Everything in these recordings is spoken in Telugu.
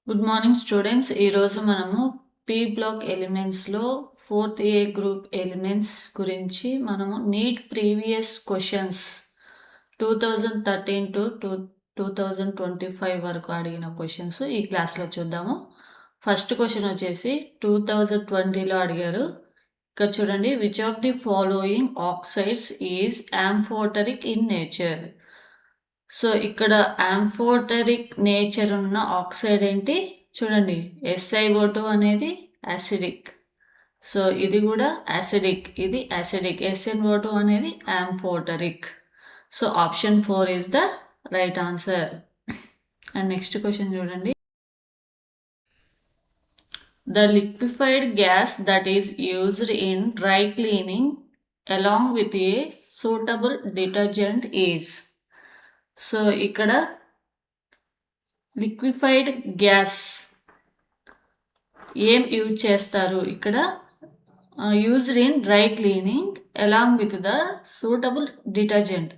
Good morning students. ఈరోజు మనము పీ బ్లాక్ ఎలిమెంట్స్లో 4th ఏ గ్రూప్ ఎలిమెంట్స్ గురించి మనము నీట్ ప్రీవియస్ క్వశ్చన్స్ 2013 టు 2025 వరకు అడిగిన క్వశ్చన్స్ ఈ క్లాస్లో చూద్దాము. ఫస్ట్ క్వశ్చన్ వచ్చేసి 2020లో అడిగారు. ఇక్కడ చూడండి, which of the following oxides is amphoteric in nature. So ఇక్కడ యాంఫోటరిక్ నేచర్ ఉన్న ఆక్సైడ్ ఏంటి చూడండి, SiO2 అనేది యాసిడిక్. సో ఇది కూడా యాసిడిక్, ఇది యాసిడిక్. SnO2 అనేది amphoteric. So option 4 is the right answer. And next question చూడండి, the liquefied gas that is used in dry cleaning along with a suitable detergent is. So ఇక్కడ లిక్విఫైడ్ గ్యాస్ ఏం యూజ్ చేస్తారు ఇక్కడ, used in dry cleaning along with the suitable detergent.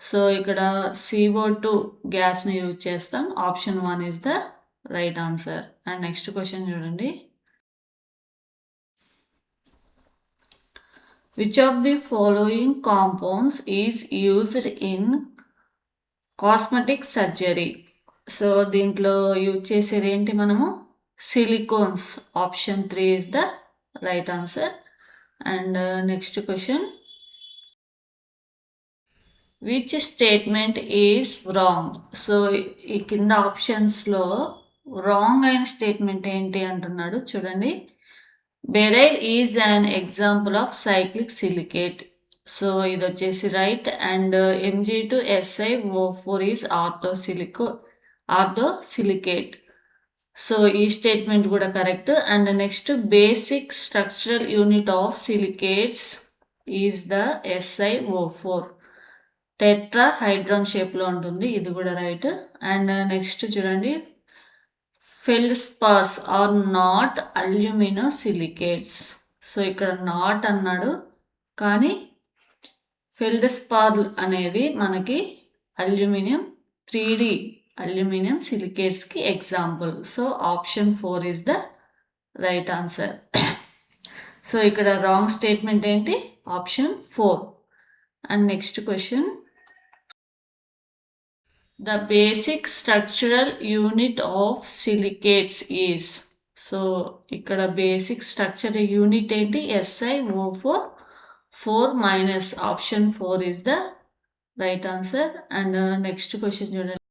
So ఇక్కడ CO2 గ్యాస్ని యూజ్ చేస్తాం. Option 1 is the right answer. And next question చూడండి, which of the following compounds is used in cosmetic surgery. So దీంట్లో యూజ్ చేసేది ఏంటి మనము, silicones. Option 3 is the right answer. And next question, which statement is wrong. So ఈ కింద ఆప్షన్స్లో రాంగ్ అయిన స్టేట్మెంట్ ఏంటి అంటున్నాడు చూడండి. Beryl is an example of cyclic silicate. So ఇది వచ్చేసి right. And Mg2SiO4 is orthosilicate. So ఈ స్టేట్మెంట్ కూడా correct. And next, basic structural unit of silicates is the SiO4. Tetrahedron షేప్లో ఉంటుంది, ఇది కూడా రైట్. అండ్ నెక్స్ట్ చూడండి, feldspars are not aluminosilicates. So ఇక్కడ నాట్ అన్నాడు, కానీ ఫెల్డ్స్పార్ అనేది మనకి అల్యూమినియం 3D అల్యూమినియం సిలికేట్స్కి example. So option 4 is the right answer. So ఇక్కడ రాంగ్ స్టేట్మెంట్ ఏంటి, option 4. And next question, the basic structural unit of silicates is. So ఇక్కడ బేసిక్ స్ట్రక్చర్ యూనిట్ ఏంటి, SiO4 4-. Option 4 is the right answer. And next question చూడండి,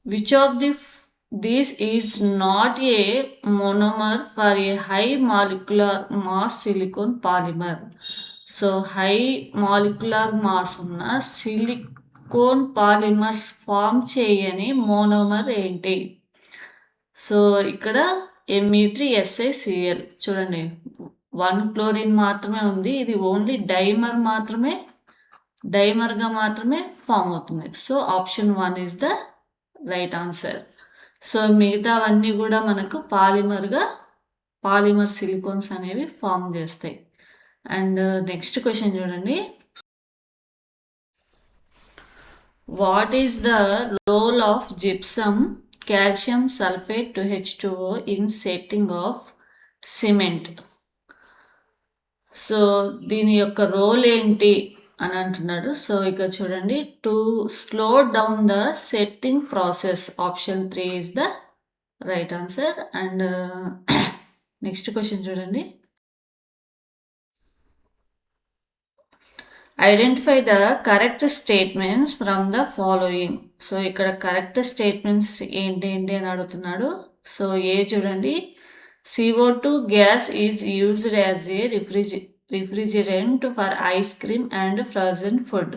which of these is not a monomer for a high molecular mass silicon polymer. So high molecular mass ఉన్న సిలికోన్ పాలిమర్స్ ఫామ్ చేయని మోనోమర్ ఏంటి. సో ఇక్కడ Me3SiCl. చూడండి, 1 క్లోరిన్ మాత్రమే ఉంది, ఇది ఓన్లీ డైమర్గా మాత్రమే ఫామ్ అవుతుంది. So option 1 is the right answer. So మిగతావన్నీ కూడా మనకు పాలిమర్ సిలికోన్స్ అనేవి ఫామ్ చేస్తాయి. అండ్ నెక్స్ట్ క్వశ్చన్ చూడండి, what is the role of gypsum calcium sulphate 2H2O in setting of cement. So దీని యొక్క రోల్ ఏంటి అని అంటున్నాడు. సో ఇక చూడండి, to slow down the setting process. Option 3 is the right answer. And next question చూడండి, identify the correct statements from the following. So ఇక్కడ కరెక్ట్ స్టేట్మెంట్స్ ఏంటి అని అడుగుతున్నాడు. సో ఏ చూడండి, CO2 gas is used as A refrigerant for ice cream and frozen food.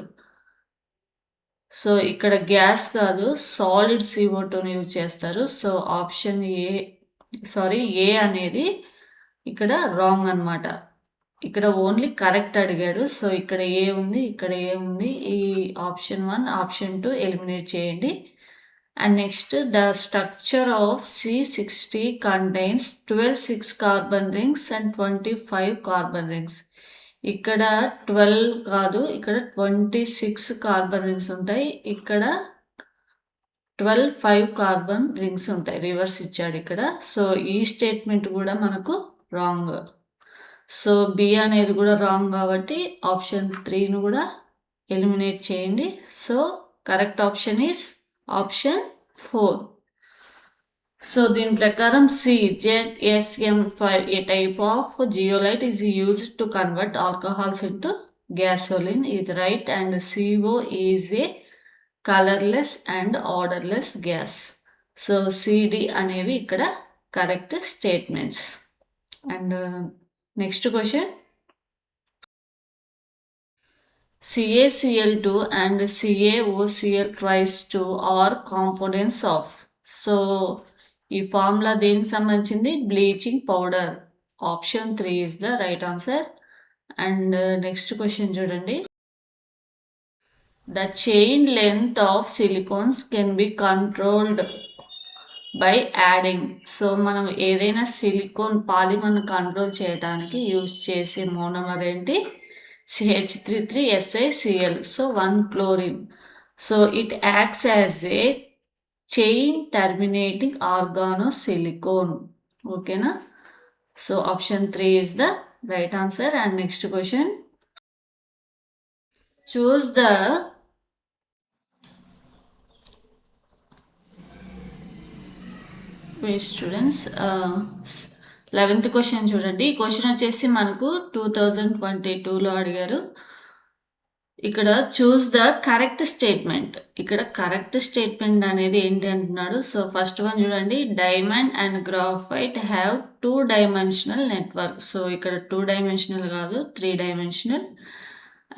So ఇక్కడ గ్యాస్ కాదు, సాలిడ్ CO2ని యూజ్ చేస్తారు. సో ఆప్షన్ ఏ అనేది ఇక్కడ రాంగ్ అనమాట. ఇక్కడ ఓన్లీ కరెక్ట్ అడిగాడు. సో ఇక్కడ ఏ ఉంది, ఇక్కడ ఏ ఉంది, ఈ ఆప్షన్ 1 ఆప్షన్ 2 ఎలిమినేట్ చేయండి. And next, the structure of C60 contains 12 6 carbon rings and 25 carbon rings. ఇక్కడ 12 కాదు, ఇక్కడ 26 కార్బన్ రింగ్స్ ఉంటాయి, ఇక్కడ 5 కార్బన్ రింగ్స్ ఉంటాయి. రివర్స్ ఇచ్చాడు ఇక్కడ. సో ఈ స్టేట్మెంట్ కూడా మనకు రాంగ్. సో బి అనేది కూడా రాంగ్ కాబట్టి ఆప్షన్ 3ను కూడా ఎలిమినేట్ చేయండి. So correct option is option 4. So దీని ప్రకారం ZSM5, a type of zeolite, is used to convert alcohols into gasoline, is right, and CO is a colorless and odorless gas. So CD అనేవి ఇక్కడ correct statements. And next question, CaCl2 and CaOCl2 are components of. So ఈ ఫార్ములా దేనికి సంబంధించింది? Bleaching powder. Option 3 is the right answer. And next question చూడండి, the chain length of silicones can be controlled by adding. So మనం ఏదైనా సిలికాన్ పాలిమర్ను కంట్రోల్ చేయడానికి యూజ్ చేసే మోనోమర్ ఏంటి? CH33SiCl. So 1 chlorine. So it acts as a chain terminating organosilicone. ఓకేనా? So option 3 is the right answer. And next question, choose the students 11th question చూడండి. ఈ క్వశ్చన్ వచ్చేసి మనకు 2022లో అడిగారు. ఇక్కడ చూస్ ద కరెక్ట్ స్టేట్మెంట్. ఇక్కడ కరెక్ట్ స్టేట్మెంట్ అనేది ఏంటి అంటున్నాడు. సో ఫస్ట్ వన్ చూడండి, diamond and graphite have 2 dimensional network. So ఇక్కడ 2 డైమెన్షనల్ కాదు, 3 dimensional.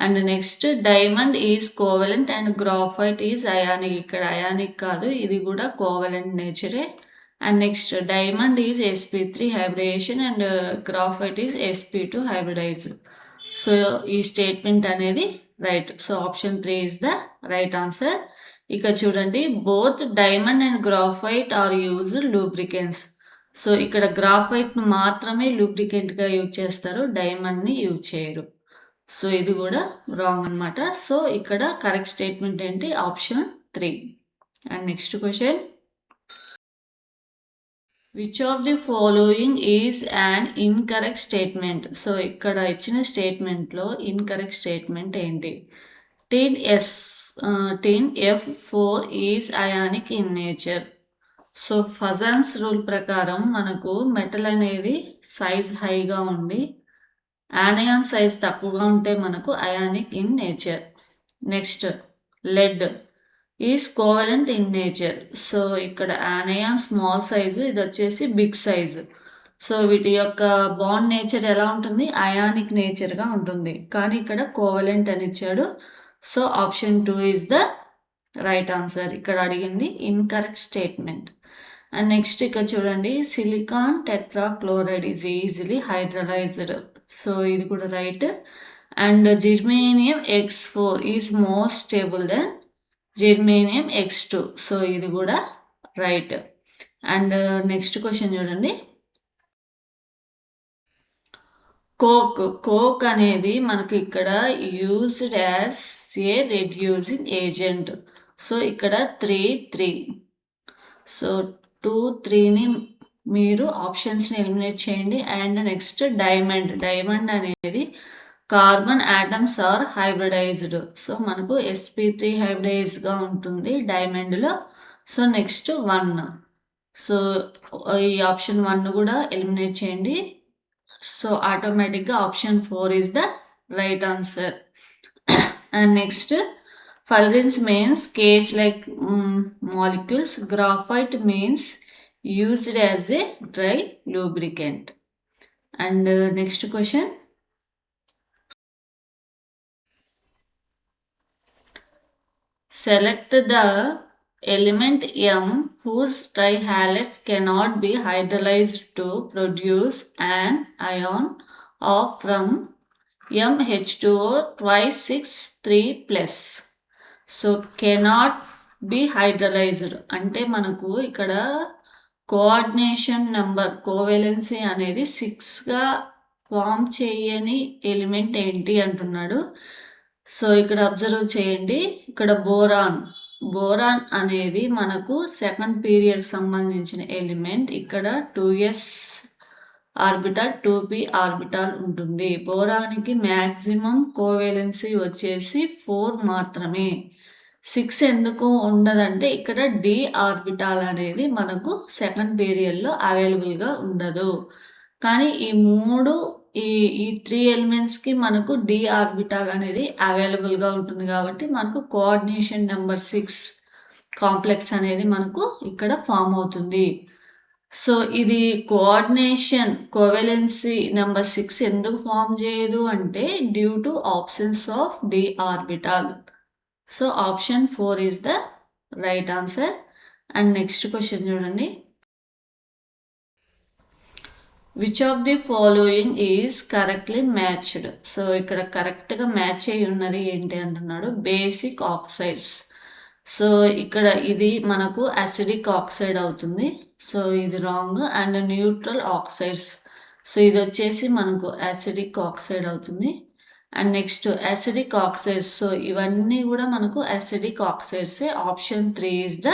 And next, diamond is covalent and graphite is ionic. ఇక్కడ అయానిక్ కాదు, ఇది కూడా కోవలెంట్ నేచరే. And next, diamond is sp3 hybridization and graphite is sp2 hybridize. So ఈ స్టేట్మెంట్ అనేది right. So option 3 is the right answer. ఇక చూడండి, both diamond and graphite are used lubricants. So ఇక్కడ గ్రాఫైట్ను మాత్రమే లూబ్రికెంట్గా యూజ్ చేస్తారు, డైమండ్ని యూజ్ చేయరు. సో ఇది కూడా రాంగ్ అనమాట. సో ఇక్కడ కరెక్ట్ స్టేట్మెంట్ ఏంటి? Option 3. And next question, which of the following is an incorrect statement. So ఇక్కడ ఇచ్చిన స్టేట్మెంట్లో ఇన్కరెక్ట్ స్టేట్మెంట్ ఏంటి? tin F4 is ionic in nature. So Fajans rule ప్రకారం మనకు మెటల్ అనేది సైజ్ హైగా ఉండి యానయాన్ సైజ్ తక్కువగా ఉంటే మనకు ionic in nature. Next, lead is covalent in nature. So ఇక్కడ యానయాన్ స్మాల్ సైజు, ఇది వచ్చేసి బిగ్ సైజు. సో వీటి యొక్క బాండ్ నేచర్ ఎలా ఉంటుంది? అయానిక్ నేచర్గా ఉంటుంది. కానీ ఇక్కడ కోవలెంట్ అని ఇచ్చాడు. So option 2 is the right answer. ఇక్కడ అడిగింది ఇన్కరెక్ట్ స్టేట్మెంట్. అండ్ నెక్స్ట్ ఇక్కడ చూడండి, silicon tetrachloride is easily hydrolysed. So ఇది కూడా right. And germanium X4 is more stable than germanium X2. So ఇది కూడా రైట్. అండ్ నెక్స్ట్ క్వశ్చన్ చూడండి, కోక్ అనేది మనకు ఇక్కడ used as a reducing agent. So ఇక్కడ 3. సో 2, 3ని మీరు ఆప్షన్స్ని ఎలిమినేట్ చేయండి. అండ్ నెక్స్ట్, డైమండ్ అనేది carbon atoms are hybridised. So మనకు sp3 హైబ్రిడైజ్గా ఉంటుంది డైమండ్లో. So next 1. సో ఈ ఆప్షన్ 1 కూడా ఎలిమినేట్ చేయండి. సో ఆటోమేటిక్గా option 4 is the right answer. And next, fullerenes means cage-like molecules. Graphite means used as a dry lubricant. And next question, select the element M whose trihalides cannot be hydrolyzed to produce an ion of from MH2O twice 6 3+. So cannot be hydrolysed అంటే మనకు ఇక్కడ కోఆర్డినేషన్ నెంబర్, కోవెలెన్సీ అనేది 6గా ఫామ్ చేయని ఎలిమెంట్ ఏంటి అంటున్నాడు. సో ఇక్కడ అబ్జర్వ్ చేయండి, ఇక్కడ బోరాన్ అనేది మనకు సెకండ్ పీరియడ్ సంబంధించిన ఎలిమెంట్. ఇక్కడ 2s ఆర్బిటాల్ 2p ఆర్బిటాల్ ఉంటుంది. బోరానికి మ్యాక్సిమం కోవేలెన్సీ వచ్చేసి 4 మాత్రమే. 6 ఎందుకు ఉండదంటే ఇక్కడ డి ఆర్బిటాల్ అనేది మనకు సెకండ్ పీరియడ్లో అవైలబుల్గా ఉండదు. కానీ ఈ ఈ 3 ఎలిమెంట్స్కి మనకు డి ఆర్బిటాల్ అనేది అవైలబుల్గా ఉంటుంది కాబట్టి మనకు కోఆర్డినేషన్ నెంబర్ 6 కాంప్లెక్స్ అనేది మనకు ఇక్కడ ఫామ్ అవుతుంది. సో ఇది కోఆర్డినేషన్ కోవెలెన్సీ నెంబర్ 6 ఎందుకు ఫామ్ చేయదు అంటే due to absence of d orbital. So option 4 is the right answer. And next question చూడండి. Which of the following is correctly matched. So ఇక్కడ కరెక్ట్గా మ్యాచ్ అయి ఉన్నది ఏంటి అంటున్నాడు. Basic oxides. సో ఇక్కడ ఇది మనకు అసిడిక్ ఆక్సైడ్ అవుతుంది. సో ఇది wrong. And neutral oxides. So ఇది వచ్చేసి మనకు అసిడిక్ ఆక్సైడ్ అవుతుంది. And next acidic oxides. So ఇవన్నీ కూడా మనకు acidic oxides. Option 3 is the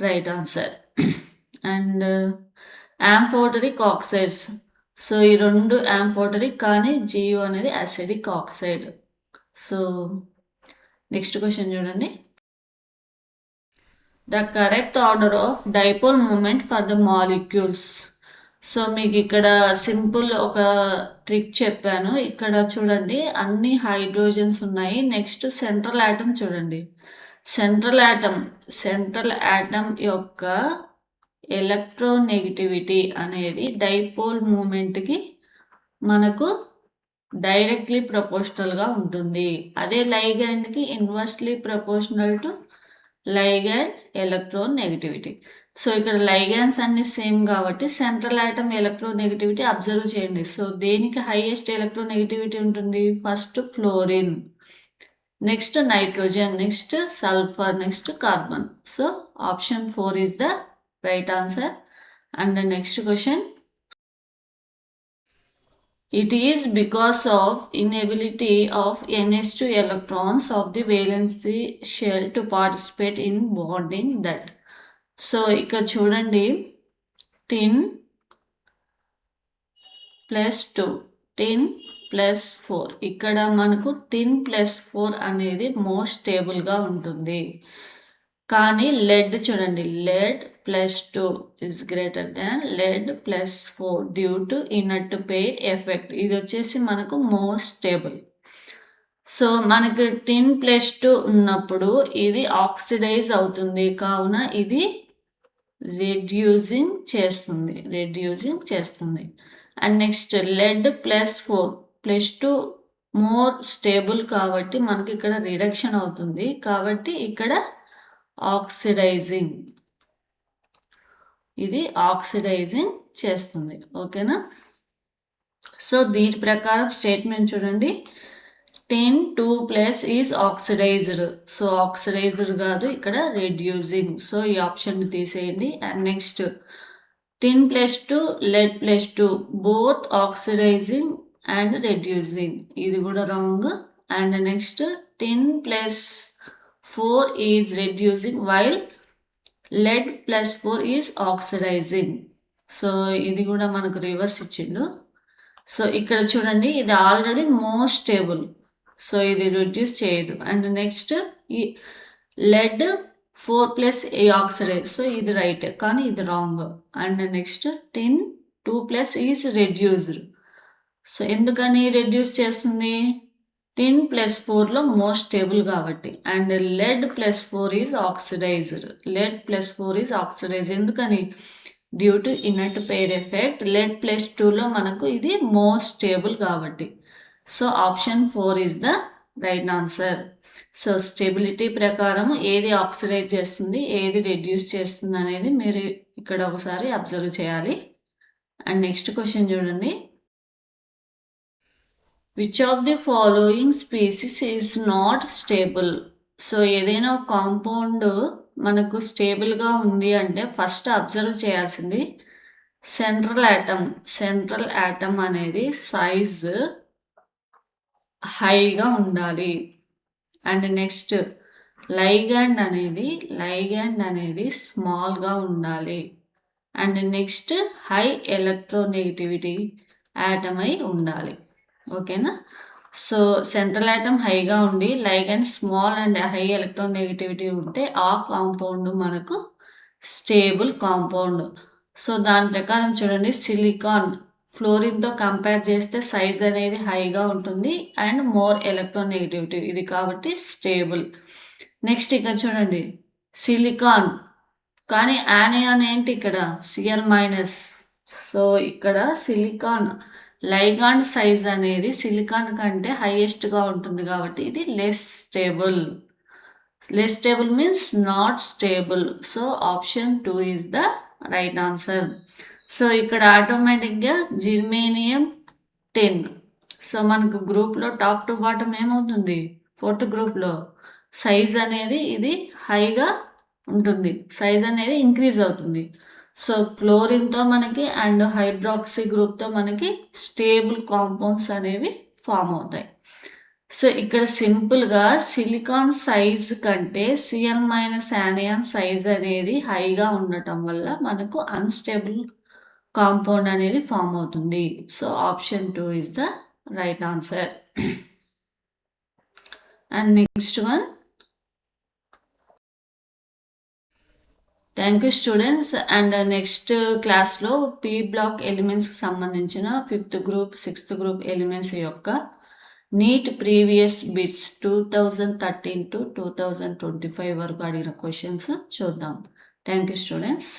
right answer. And amphoteric oxides. So ఈ రెండు యాంఫోటరిక్ కానీ జియో అనేది acidic oxide. So next question చూడండి. The correct order of dipole moment for the molecules. So మీకు ఇక్కడ సింపుల్ ఒక ట్రిక్ చెప్పాను. ఇక్కడ చూడండి అన్ని హైడ్రోజన్స్ ఉన్నాయి. నెక్స్ట్ సెంట్రల్ ఆటమ్ చూడండి. సెంట్రల్ ఆటమ్ యొక్క ఎలక్ట్రోనెగటివిటీ అనేది డైపోల్ మూమెంట్కి మనకు డైరెక్ట్లీ ప్రపోర్షనల్గా ఉంటుంది. అదే లైగాండ్కి inversely proportional to ligand electronegativity. So ఇక్కడ లైగాండ్స్ అన్ని సేమ్ కాబట్టి సెంట్రల్ ఆటమ్ ఎలక్ట్రోనెగటివిటీ అబ్జర్వ్ చేయండి. సో దేనికి హైయెస్ట్ ఎలక్ట్రోనెగటివిటీ ఉంటుంది? First fluorine, next nitrogen, next sulphur, next carbon. So option 4 is the right answer. And the next question. It is because of inability of NH2 electrons of the valency shell to participate in bonding that. So ఇక్కడ చూడండి tin +2 tin +4. ఇక్కడ మనకు tin +4 అనేది మోస్ట్ స్టేబుల్గా ఉంటుంది. కానీ లెడ్ చూడండి, lead +2 is greater than lead +4 due to inert pair effect. ఇది వచ్చేసి మనకు మోస్ట్ స్టేబుల్. సో మనకు tin +2 ఉన్నప్పుడు ఇది ఆక్సిడైజ్ అవుతుంది, కావున ఇది రెడ్యూసింగ్ చేస్తుంది. And next lead +4 +2 more stable కాబట్టి మనకి ఇక్కడ రిడక్షన్ అవుతుంది, కాబట్టి ఇక్కడ ఆక్సిడైజింగ్ చేస్తుంది. ఓకేనా? సో దీని ప్రకారం స్టేట్మెంట్ చూడండి. tin 2+ is oxidized. So oxidized కాదు, ఇక్కడ రెడ్యూసింగ్. సో ఈ ఆప్షన్ తీసేయండి. And next tin +2 lead +2 both oxidizing and reducing. ఇది కూడా wrong. And next tin +4 is reducing while lead +4 is oxidizing. So ఇది కూడా మనకు రివర్స్ ఇచ్చిండు. సో ఇక్కడ చూడండి ఇది ఆల్రెడీ మోస్ట్ స్టేబుల్, సో ఇది రెడ్యూస్ చేయదు. అండ్ నెక్స్ట్ ఈ lead 4+ ఆక్సిడైజ్. సో ఇది రైట్, కానీ ఇది wrong. And next tin 2+ is reduced. So ఎందుకని రెడ్యూస్ చేస్తుంది? tin +4లో మోస్ట్ స్టేబుల్ కాబట్టి. And lead +4 is oxidised. ఎందుకని? Due to inert pair effect. lead +2లో మనకు ఇది మోస్ట్ స్టేబుల్ కాబట్టి. So option 4 is the right answer. So stability ప్రకారం ఏది ఆక్సిడైజ్ చేస్తుంది, ఏది రెడ్యూస్ చేస్తుంది అనేది మీరు ఇక్కడ ఒకసారి అబ్జర్వ్ చేయాలి. అండ్ నెక్స్ట్ క్వశ్చన్ చూడండి. Which of the following species is not stable. So ఏదైనా ఒక కాంపౌండ్ మనకు స్టేబుల్గా ఉంది అంటే ఫస్ట్ అబ్జర్వ్ చేయాల్సింది సెంట్రల్ ఆటమ్ అనేది సైజ్ హైగా ఉండాలి. అండ్ నెక్స్ట్ లైగాండ్ అనేది స్మాల్గా ఉండాలి. And next high electronegativity atom అయి ఉండాలి. ఓకేనా? సో సెంట్రల్ యాటమ్ హైగా ఉండి ligand small and high electronegativity ఉంటే ఆ కాంపౌండ్ మనకు స్టేబుల్ కాంపౌండ్. సో దాని ప్రకారం చూడండి, సిలికాన్ ఫ్లోరిన్తో కంపేర్ చేస్తే సైజ్ అనేది హైగా ఉంటుంది అండ్ మోర్ ఎలక్ట్రోనెగటివిటీ, ఇది కాబట్టి స్టేబుల్. నెక్స్ట్ ఇక్కడ చూడండి, సిలికాన్ కానీ యానియాన్ ఏంటి ఇక్కడ Cl-. సో ఇక్కడ సిలికాన్ లైగాండ్ సైజ్ అనేది సిలికాన్ కంటే హైయెస్ట్గా ఉంటుంది కాబట్టి ఇది less stable. Less stable means not stable. So option 2 is the right answer. So ఇక్కడ ఆటోమేటిక్గా జిర్మేనియం 10. సో మనకు గ్రూప్లో టాప్ టు బాటమ్ ఏమవుతుంది, 4th గ్రూప్లో సైజ్ అనేది ఇది హైగా ఉంటుంది, సైజ్ అనేది ఇంక్రీజ్ అవుతుంది. సో క్లోరిన్తో మనకి అండ్ హైడ్రాక్సీ గ్రూప్తో మనకి స్టేబుల్ కాంపౌండ్స్ అనేవి ఫామ్ అవుతాయి. సో ఇక్కడ సింపుల్గా సిలికాన్ సైజ్ కంటే Cl- యానియాన్ సైజ్ అనేది హైగా ఉండటం వల్ల మనకు అన్స్టేబుల్ కాంపౌండ్ అనేది ఫామ్ అవుతుంది. So option 2 is the right answer. And next one, thank you students. And next క్లాస్లో పీ బ్లాక్ ఎలిమెంట్స్కి సంబంధించిన 5th group 6th group elements యొక్క నీట్ ప్రీవియస్ బిట్స్ 2013 to 2025 వరకు అడిగిన క్వశ్చన్స్ చూద్దాం. Thank you students.